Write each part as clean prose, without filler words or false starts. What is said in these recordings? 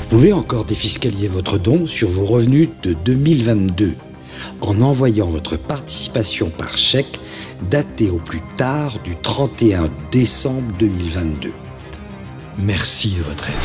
Vous pouvez encore défiscaliser votre don sur vos revenus de 2022 en envoyant votre participation par chèque daté au plus tard du 31 décembre 2022. Merci de votre aide.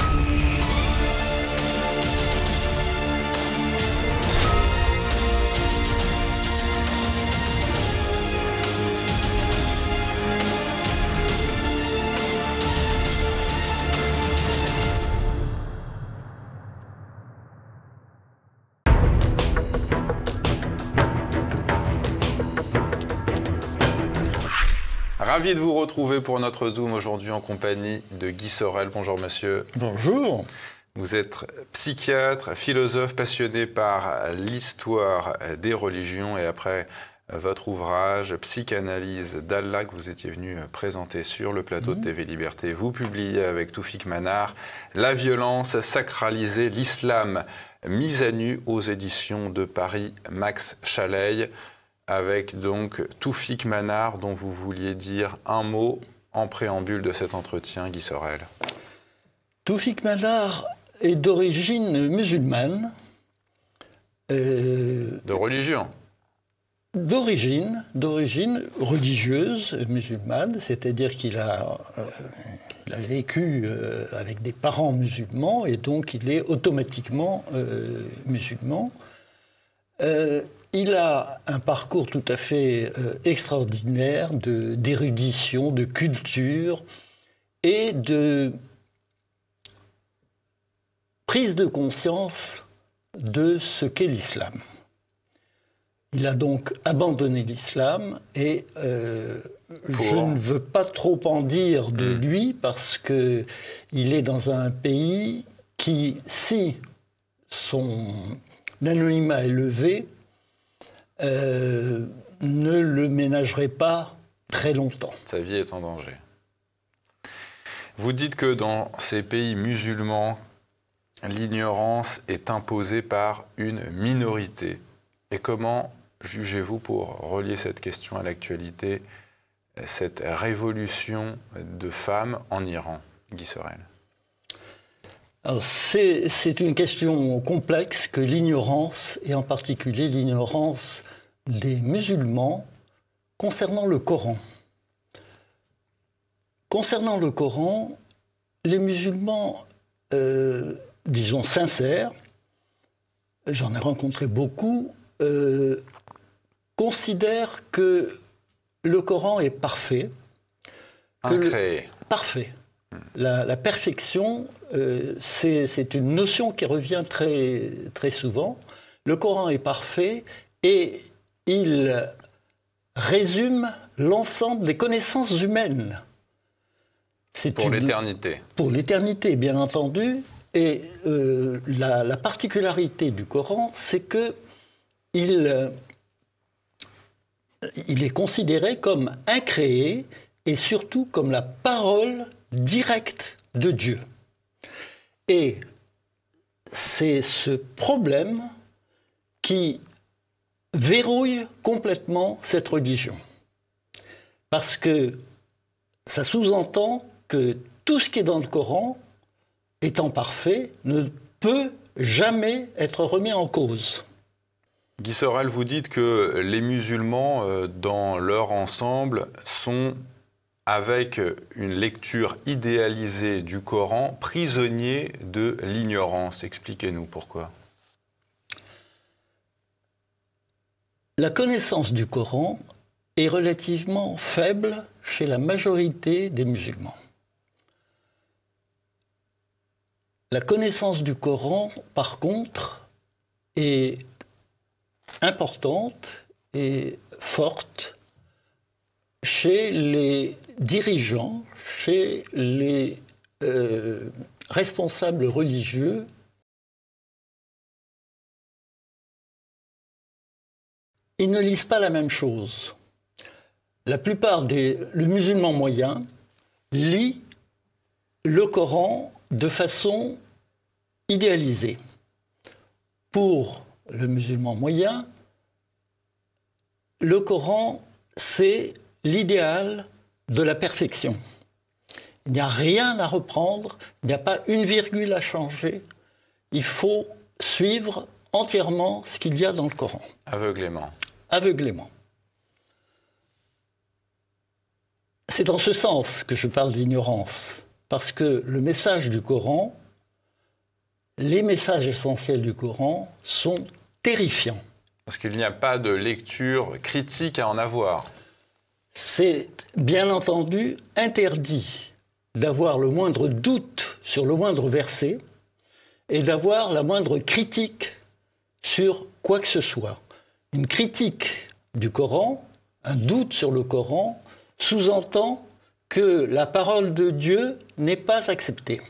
Ravi de vous retrouver pour notre Zoom aujourd'hui en compagnie de Guy Sorel. Bonjour monsieur. Bonjour. Vous êtes psychiatre, philosophe passionné par l'histoire des religions et après votre ouvrage Psychanalyse d'Allah que vous étiez venu présenter sur le plateau de TV Liberté, vous publiez avec Toufik Mannar La violence sacralisée, l'islam mise à nu aux éditions de Paris Max Chaleil. Avec donc Toufik Mannar, dont vous vouliez dire un mot en préambule de cet entretien, Guy Sorel. Toufik Mannar est d'origine musulmane. De religion. D'origine religieuse musulmane, c'est-à-dire qu'il a vécu avec des parents musulmans et donc il est automatiquement musulman. Il a un parcours tout à fait extraordinaire d'érudition, de culture et de prise de conscience de ce qu'est l'islam. Il a donc abandonné l'islam et je ne veux pas trop en dire de lui parce qu'il est dans un pays qui, si son anonymat est levé, ne le ménagerait pas très longtemps. Sa vie est en danger. Vous dites que dans ces pays musulmans, l'ignorance est imposée par une minorité. Et comment jugez-vous, pour relier cette question à l'actualité, cette révolution de femmes en Iran, Guy Sorel? C'est une question complexe que l'ignorance, et en particulier l'ignorance des musulmans, concernant le Coran. Concernant le Coran, les musulmans, disons sincères, j'en ai rencontré beaucoup, considèrent que le Coran est parfait. Incréé. Parfait. La perfection, c'est une notion qui revient très, très souvent. Le Coran est parfait et il résume l'ensemble des connaissances humaines. Pour l'éternité. Pour l'éternité, bien entendu. Et la particularité du Coran, c'est qu'il est considéré comme incréé et surtout comme la parole directe de Dieu. Et c'est ce problème qui verrouille complètement cette religion. Parce que ça sous-entend que tout ce qui est dans le Coran, étant parfait, ne peut jamais être remis en cause. Guy Sorel, vous dites que les musulmans, dans leur ensemble, sont, avec une lecture idéalisée du Coran, prisonniers de l'ignorance. Expliquez-nous pourquoi. La connaissance du Coran est relativement faible chez la majorité des musulmans. La connaissance du Coran, par contre, est importante et forte chez les dirigeants, chez les responsables religieux. Ils ne lisent pas la même chose. Le musulman moyen lit le Coran de façon idéalisée. Pour le musulman moyen, le Coran, c'est l'idéal de la perfection. Il n'y a rien à reprendre, il n'y a pas une virgule à changer. il faut suivre entièrement ce qu'il y a dans le Coran. Aveuglément. Aveuglément. C'est dans ce sens que je parle d'ignorance, parce que le message du Coran, les messages essentiels du Coran sont terrifiants. Parce qu'il n'y a pas de lecture critique à en avoir. C'est bien entendu interdit d'avoir le moindre doute sur le moindre verset et d'avoir la moindre critique sur quoi que ce soit. Une critique du Coran, un doute sur le Coran, sous-entend que la parole de Dieu n'est pas acceptée.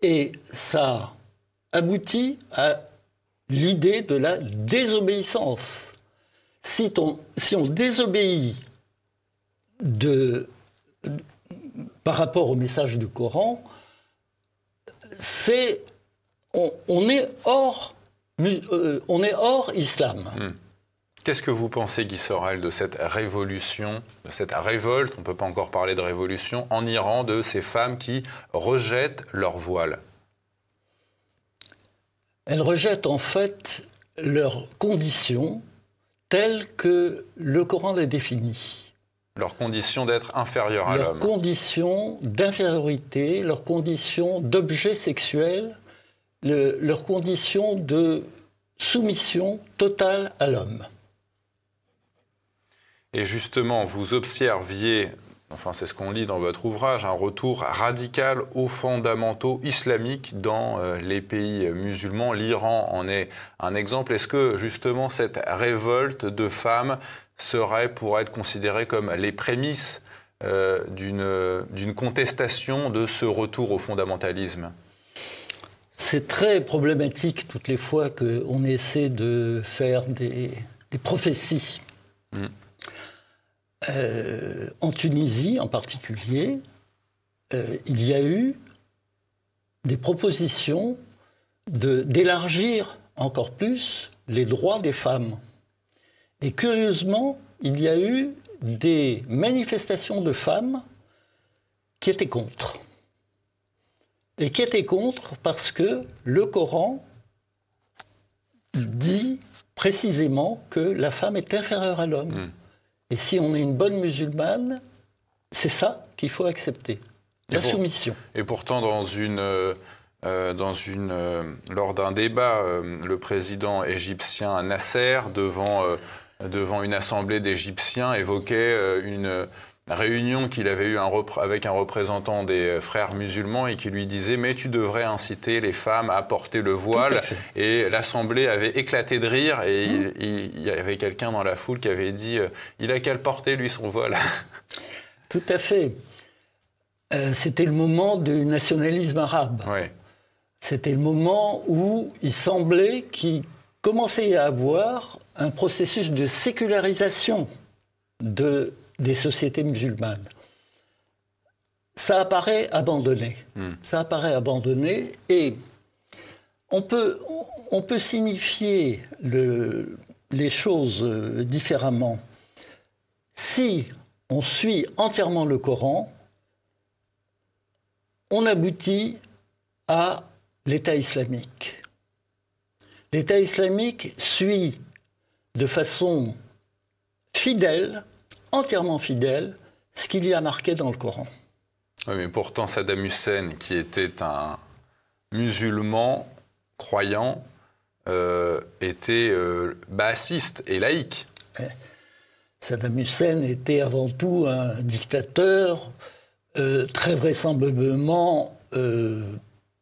Et ça aboutit à l'idée de la désobéissance. Si on désobéit par rapport au message du Coran, on est hors islam. Qu'est-ce que vous pensez, Guy Sorel, de cette révolution, de cette révolte, on ne peut pas encore parler de révolution, en Iran, de ces femmes qui rejettent leur voile? Elles rejettent en fait leurs conditions telles que le Coran les définit. Leur condition d'être inférieure à l'homme. Leur condition d'infériorité, leur condition d'objet sexuel, leur condition de soumission totale à l'homme. Et justement, vous observiez, enfin c'est ce qu'on lit dans votre ouvrage, un retour radical aux fondamentaux islamiques dans les pays musulmans. L'Iran en est un exemple. Est-ce que justement cette révolte de femmes pourrait être considérée comme les prémices d'une contestation de ce retour au fondamentalisme? C'est très problématique toutes les fois qu'on essaie de faire des prophéties. En Tunisie en particulier, il y a eu des propositions d'élargir encore plus les droits des femmes. Et curieusement, il y a eu des manifestations de femmes qui étaient contre. Et qui étaient contre parce que le Coran dit précisément que la femme est inférieure à l'homme. Et si on est une bonne musulmane, c'est ça qu'il faut accepter, la soumission. Et pourtant, lors d'un débat, le président égyptien Nasser, devant une assemblée d'Égyptiens, évoquait une réunion qu'il avait eue avec un représentant des frères musulmans et qui lui disait « mais tu devrais inciter les femmes à porter le voile ». Et l'assemblée avait éclaté de rire et il y avait quelqu'un dans la foule qui avait dit « il a qu'à le porter, lui, son voile ». Tout à fait. C'était le moment du nationalisme arabe. Oui. C'était le moment où il semblait qu'il commençait à avoir un processus de sécularisation des sociétés musulmanes. Ça apparaît abandonné. Ça apparaît abandonné et on peut signifier les choses différemment. Si on suit entièrement le Coran, on aboutit à l'État islamique. L'État islamique suit de façon fidèle, entièrement fidèle, ce qu'il y a marqué dans le Coran. Oui, mais pourtant Saddam Hussein, qui était un musulman croyant, était baathiste et laïque. Saddam Hussein était avant tout un dictateur, très vraisemblablement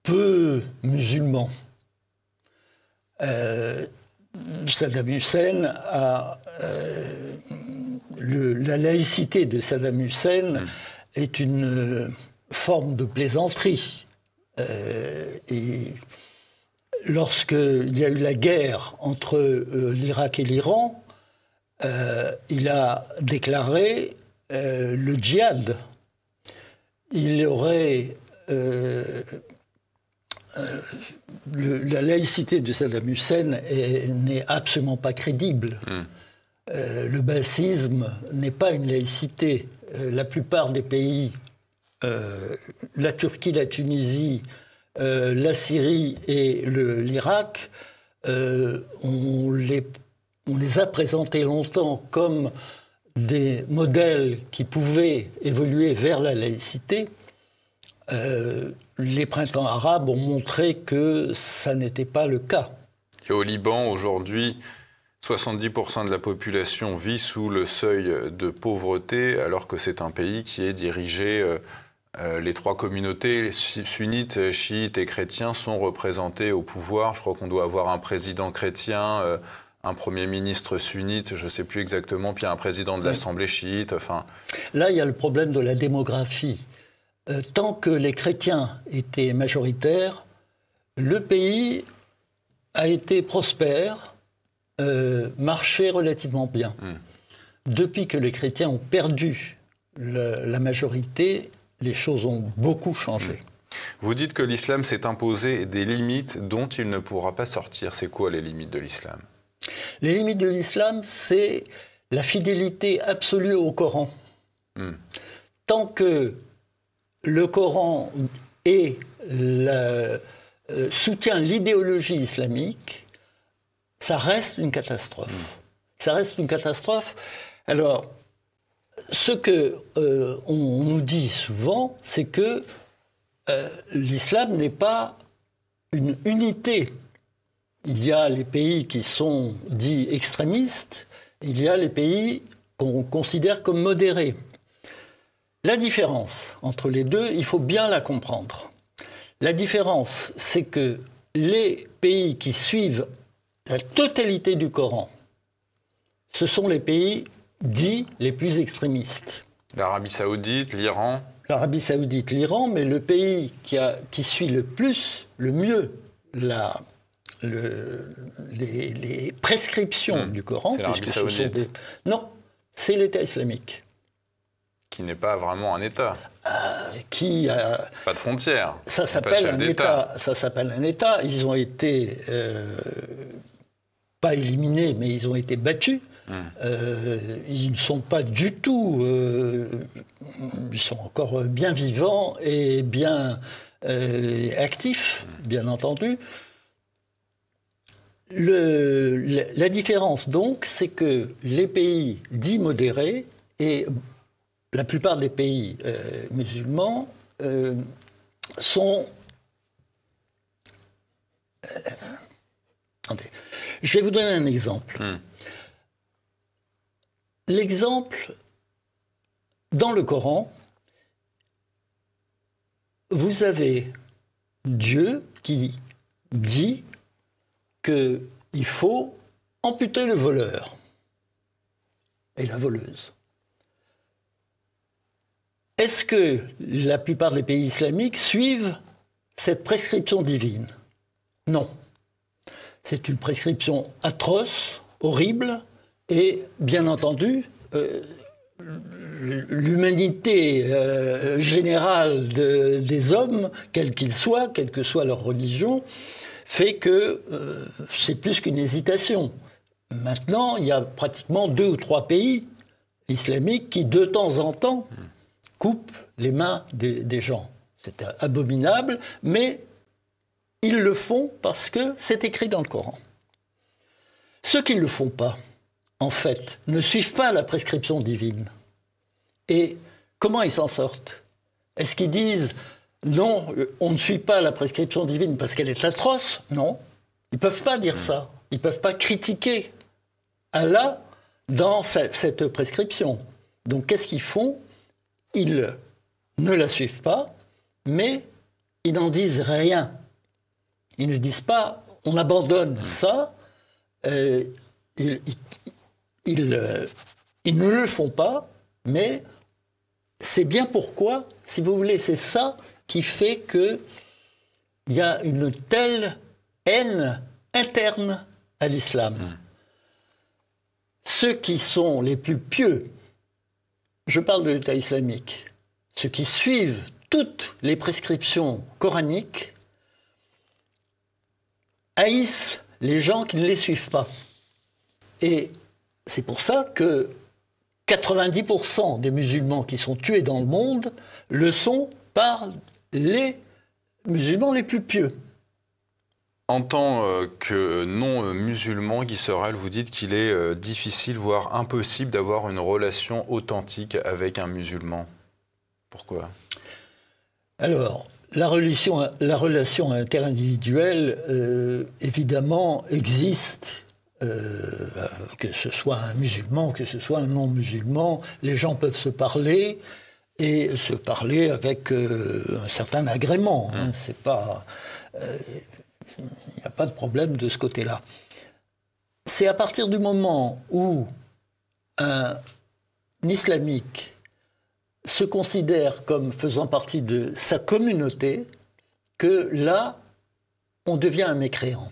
peu musulman. Saddam Hussein la laïcité de Saddam Hussein est une forme de plaisanterie. Et lorsqu'il y a eu la guerre entre l'Irak et l'Iran, il a déclaré le djihad. Il aurait... la laïcité de Saddam Hussein n'est absolument pas crédible. Le baasisme n'est pas une laïcité. La plupart des pays, la Turquie, la Tunisie, la Syrie et l'Irak, on les a présentés longtemps comme des modèles qui pouvaient évoluer vers la laïcité. Les printemps arabes ont montré que ça n'était pas le cas. Et au Liban, aujourd'hui, 70% de la population vit sous le seuil de pauvreté, alors que c'est un pays qui est dirigé... les trois communautés, les sunnites, chiites et chrétiens, sont représentés au pouvoir. Je crois qu'on doit avoir un président chrétien, un premier ministre sunnite, je ne sais plus exactement, puis un président de l'Assemblée chiite. Enfin... Là, il y a le problème de la démographie. Tant que les chrétiens étaient majoritaires, le pays a été prospère, marchait relativement bien. Depuis que les chrétiens ont perdu la majorité, les choses ont beaucoup changé. Vous dites que l'islam s'est imposé des limites dont il ne pourra pas sortir. C'est quoi les limites de l'islam? Les limites de l'islam, c'est la fidélité absolue au Coran. Tant que le Coran soutient l'idéologie islamique, ça reste une catastrophe. Ça reste une catastrophe. Alors, ce qu'on nous dit souvent, c'est que l'islam n'est pas une unité. Il y a les pays qui sont dits extrémistes, il y a les pays qu'on considère comme modérés. La différence entre les deux, il faut bien la comprendre. La différence, c'est que les pays qui suivent la totalité du Coran, ce sont les pays dits les plus extrémistes. L'Arabie Saoudite, l'Iran. L'Arabie Saoudite, l'Iran, mais le pays qui suit le mieux les prescriptions du Coran. C'est l'Arabie Saoudite. Non, c'est l'État islamique. Qui n'est pas vraiment un État. Pas de frontières. Ça s'appelle un État. Ça s'appelle un État. Ils ont été, pas éliminés, mais ils ont été battus. Ils ne sont pas du tout... ils sont encore bien vivants et bien actifs, bien entendu. La différence, donc, c'est que les pays dits modérés, et la plupart des pays musulmans, sont... attendez, je vais vous donner un exemple. L'exemple, dans le Coran, vous avez Dieu qui dit qu'il faut amputer le voleur et la voleuse. Est-ce que la plupart des pays islamiques suivent cette prescription divine? Non. C'est une prescription atroce, horrible, et bien entendu, l'humanité générale des hommes, quels qu'ils soient, quelle que soit leur religion, fait que c'est plus qu'une hésitation. Maintenant, il y a pratiquement 2 ou 3 pays islamiques qui, de temps en temps, coupent les mains des gens. C'est abominable, mais ils le font parce que c'est écrit dans le Coran. Ceux qui ne le font pas, en fait, ne suivent pas la prescription divine. Et comment ils s'en sortent? Est-ce qu'ils disent « Non, on ne suit pas la prescription divine parce qu'elle est atroce » Non, ils ne peuvent pas dire ça. Ils ne peuvent pas critiquer Allah dans cette prescription. Donc qu'est-ce qu'ils font? Ils ne la suivent pas, mais ils n'en disent rien. Ils ne disent pas « On abandonne ça ». Ils ne le font pas, mais c'est bien pourquoi, si vous voulez, c'est ça qui fait qu'il y a une telle haine interne à l'islam. Ceux qui sont les plus pieux, je parle de l'État islamique, ceux qui suivent toutes les prescriptions coraniques, haïssent les gens qui ne les suivent pas. Et c'est pour ça que 90% des musulmans qui sont tués dans le monde le sont par les musulmans les plus pieux. En tant que non-musulman, Guy Sorel, vous dites qu'il est difficile, voire impossible, d'avoir une relation authentique avec un musulman. Pourquoi ? Alors, la relation interindividuelle, évidemment, existe. Que ce soit un musulman, que ce soit un non-musulman, les gens peuvent se parler et se parler avec un certain agrément. Hein, c'est pas, il n'y a pas de problème de ce côté-là. C'est à partir du moment où un islamique se considère comme faisant partie de sa communauté que là, on devient un mécréant.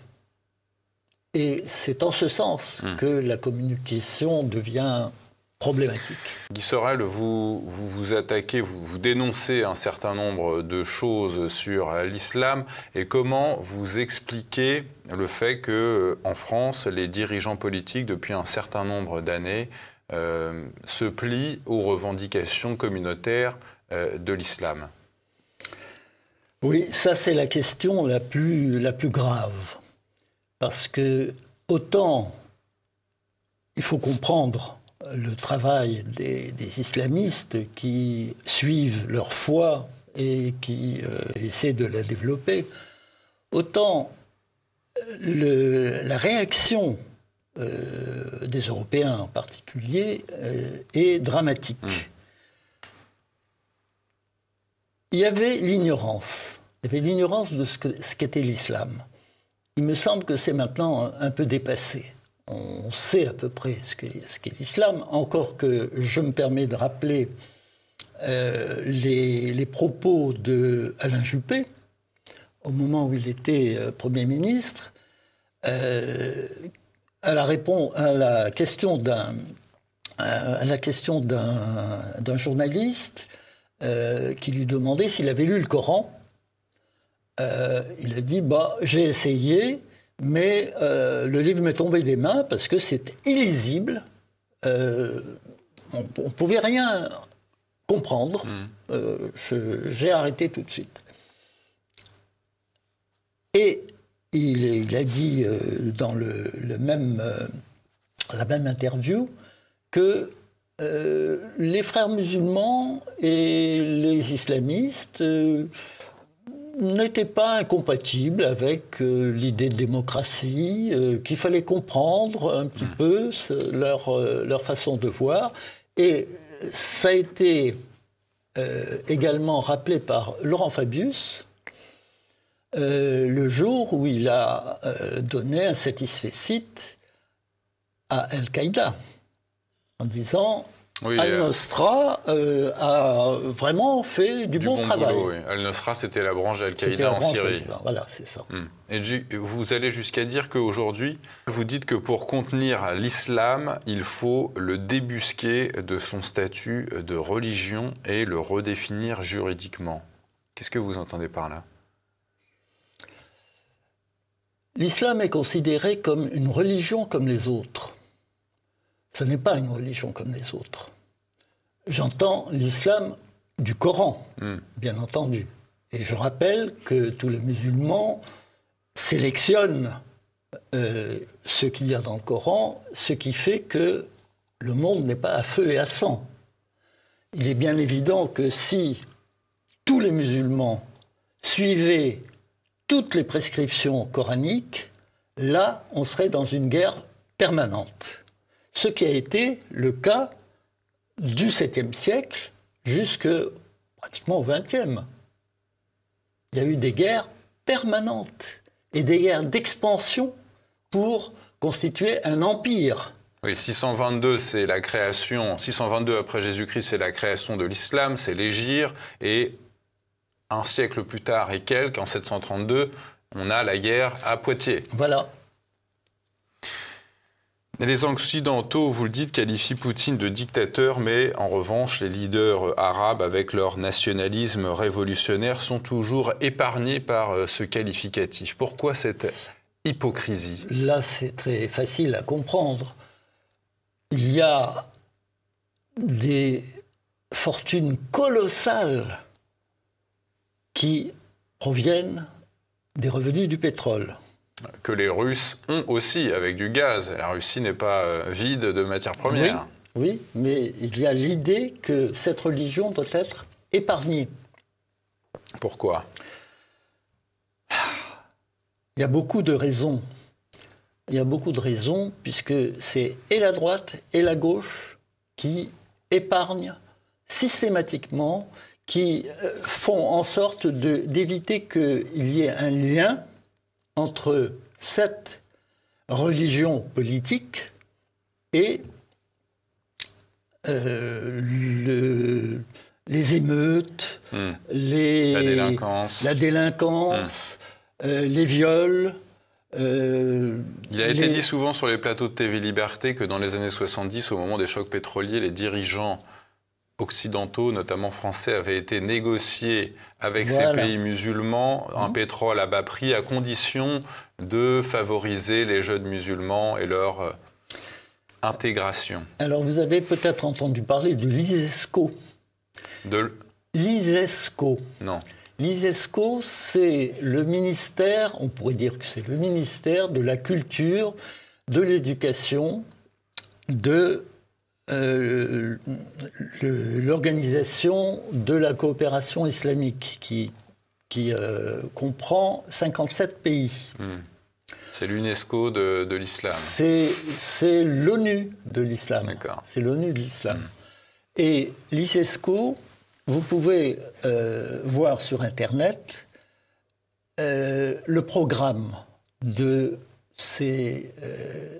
Et c'est en ce sens que la communication devient problématique. Guy Sorel, vous attaquez, vous dénoncez un certain nombre de choses sur l'islam. Et comment vous expliquez le fait qu'en France, les dirigeants politiques, depuis un certain nombre d'années, se plient aux revendications communautaires de l'islam? Oui, ça c'est la question la plus grave. Parce que autant il faut comprendre le travail des islamistes qui suivent leur foi et qui essaient de la développer, autant la réaction des Européens en particulier est dramatique. Il y avait l'ignorance. Il y avait l'ignorance de ce qu'était l'islam. Il me semble que c'est maintenant un peu dépassé. On sait à peu près ce qu'est l'islam, encore que je me permets de rappeler les propos d'Alain Juppé, au moment où il était Premier ministre, à la question d'un journaliste qui lui demandait s'il avait lu le Coran. Il a dit j'ai essayé, mais le livre m'est tombé des mains parce que c'est illisible. On ne pouvait rien comprendre. J'ai arrêté tout de suite. Et il a dit dans la même interview que les frères musulmans et les islamistes n'étaient pas incompatibles avec l'idée de démocratie, qu'il fallait comprendre un petit peu leur façon de voir. Et ça a été également rappelé par Laurent Fabius le jour où il a donné un satisfecit à Al-Qaïda en disant Al-Nosra a vraiment fait du bon travail. Boulot, oui. Al-Nosra, c'était la branche d'Al-Qaïda en Syrie. Voilà, c'est ça. Et vous allez jusqu'à dire qu'aujourd'hui, vous dites que pour contenir l'islam, il faut le débusquer de son statut de religion et le redéfinir juridiquement. Qu'est-ce que vous entendez par là ? L'islam est considéré comme une religion comme les autres. Ce n'est pas une religion comme les autres. J'entends l'islam du Coran, bien entendu. Et je rappelle que tous les musulmans sélectionnent ce qu'il y a dans le Coran, ce qui fait que le monde n'est pas à feu et à sang. Il est bien évident que si tous les musulmans suivaient toutes les prescriptions coraniques, là, on serait dans une guerre permanente. Ce qui a été le cas du 7e siècle jusque pratiquement au 20e. Il y a eu des guerres permanentes et des guerres d'expansion pour constituer un empire. Oui, 622, c'est la création. 622 après Jésus-Christ, c'est la création de l'islam, c'est l'hégire. Et un siècle plus tard et quelques, en 732, on a la guerre à Poitiers. Voilà. Les Occidentaux, vous le dites, qualifient Poutine de dictateur, mais en revanche, les leaders arabes, avec leur nationalisme révolutionnaire, sont toujours épargnés par ce qualificatif. Pourquoi cette hypocrisie ? Là, c'est très facile à comprendre. Il y a des fortunes colossales qui proviennent des revenus du pétrole. Que les Russes ont aussi, avec du gaz. La Russie n'est pas vide de matières premières. Oui, mais il y a l'idée que cette religion doit être épargnée. Pourquoi ? Il y a beaucoup de raisons. Il y a beaucoup de raisons, puisque c'est et la droite et la gauche qui épargnent systématiquement, qui font en sorte d'éviter qu'il y ait un lien entre cette religion politique et les émeutes, la délinquance, les viols. Il a été dit souvent sur les plateaux de TV Liberté que dans les années 70, au moment des chocs pétroliers, les dirigeants occidentaux, notamment français, avaient été négociés avec ces pays musulmans un pétrole à bas prix à condition de favoriser les jeunes musulmans et leur intégration. Alors vous avez peut-être entendu parler de l'ISESCO. L'ISESCO. Non. L'ISESCO, c'est le ministère, on pourrait dire que c'est le ministère de la culture, de l'éducation, de l'organisation de la coopération islamique qui comprend 57 pays. C'est l'UNESCO de l'islam. C'est l'ONU de l'islam. D'accord. C'est l'ONU de l'islam. Et l'ISESCO, vous pouvez voir sur Internet le programme de ces...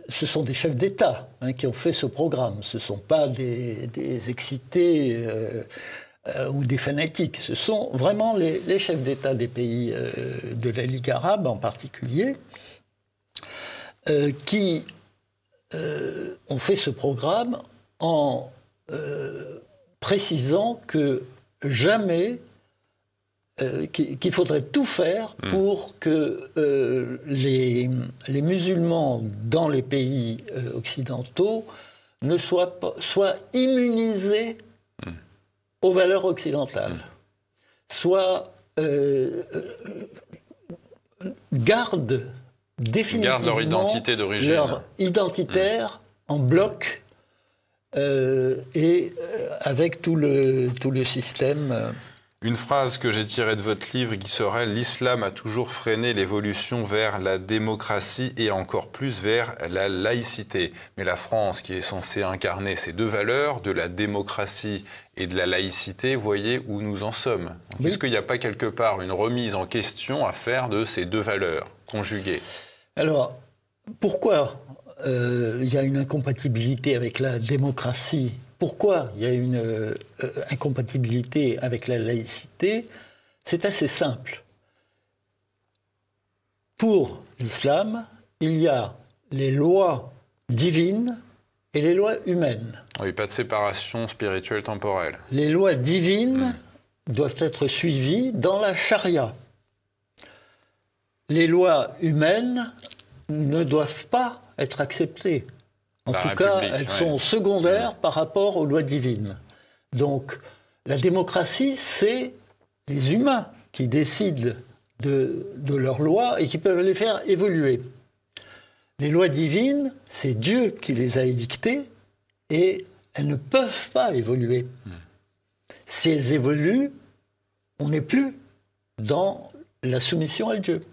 ce sont des chefs d'État qui ont fait ce programme. Ce ne sont pas des excités ou des fanatiques. Ce sont vraiment les chefs d'État des pays de la Ligue arabe en particulier qui ont fait ce programme en précisant que jamais qu'il faudrait tout faire pour que les musulmans dans les pays occidentaux ne soient immunisés aux valeurs occidentales, soient gardent définitivement leur identité d'origine, leur identitaire en bloc et avec tout le système. Une phrase que j'ai tirée de votre livre qui serait « L'islam a toujours freiné l'évolution vers la démocratie et encore plus vers la laïcité ». Mais la France, qui est censée incarner ces deux valeurs, de la démocratie et de la laïcité, voyez où nous en sommes. Oui. Est-ce qu'il n'y a pas quelque part une remise en question à faire de ces deux valeurs conjuguées ? Alors, pourquoi il y a une incompatibilité avec la démocratie ? Pourquoi il y a une incompatibilité avec la laïcité ? C'est assez simple. Pour l'islam, il y a les lois divines et les lois humaines. Oui, pas de séparation spirituelle temporelle. Les lois divines doivent être suivies dans la charia. Les lois humaines ne doivent pas être acceptées. En tout cas, elles sont secondaires par rapport aux lois divines. Donc, la démocratie, c'est les humains qui décident de leurs lois et qui peuvent les faire évoluer. Les lois divines, c'est Dieu qui les a édictées et elles ne peuvent pas évoluer. Si elles évoluent, on n'est plus dans la soumission à Dieu.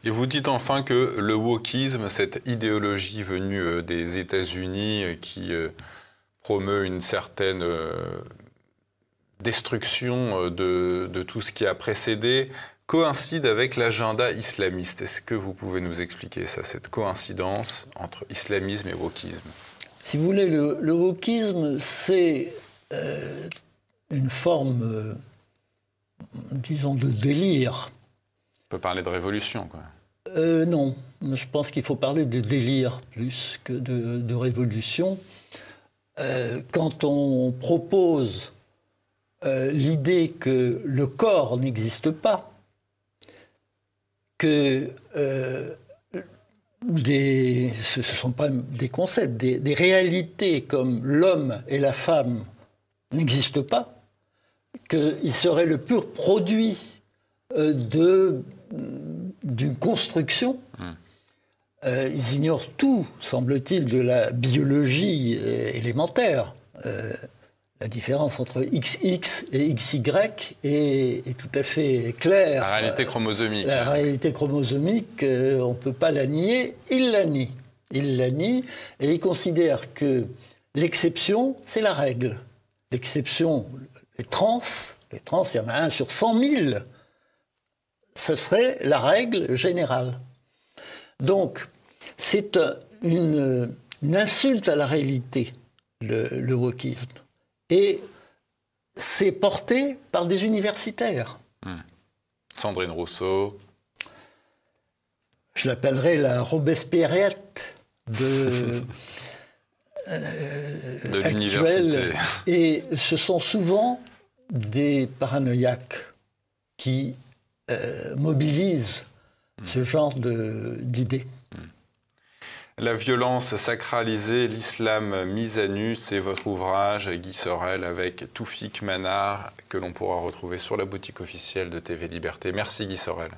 Et vous dites enfin que le wokisme, cette idéologie venue des États-Unis qui promeut une certaine destruction de tout ce qui a précédé, coïncide avec l'agenda islamiste. Est-ce que vous pouvez nous expliquer ça, cette coïncidence entre islamisme et wokisme ? Si vous voulez, le wokisme, c'est une forme, disons, de délire. On peut parler de révolution, quoi. Non, je pense qu'il faut parler de délire plus que de révolution. Quand on propose l'idée que le corps n'existe pas, que ce ne sont pas des concepts, des réalités comme l'homme et la femme n'existent pas, qu'il serait le pur produit d'une construction. Ils ignorent tout, semble-t-il, de la biologie élémentaire. La différence entre XX et XY est tout à fait claire. La réalité chromosomique. La réalité chromosomique, on ne peut pas la nier. Il la nie. Il la nie et il considère que l'exception, c'est la règle. L'exception, les trans, il y en a 1 sur 100 000. Ce serait la règle générale. Donc, c'est une insulte à la réalité, le wokisme. Et c'est porté par des universitaires. Sandrine Rousseau. Je l'appellerais la Robespierrette de l'université. Et ce sont souvent des paranoïaques qui mobilisent ce genre d'idées. La violence sacralisée, l'islam mis à nu, c'est votre ouvrage, Guy Sorel, avec Toufik Mannar, que l'on pourra retrouver sur la boutique officielle de TV Liberté. Merci Guy Sorel.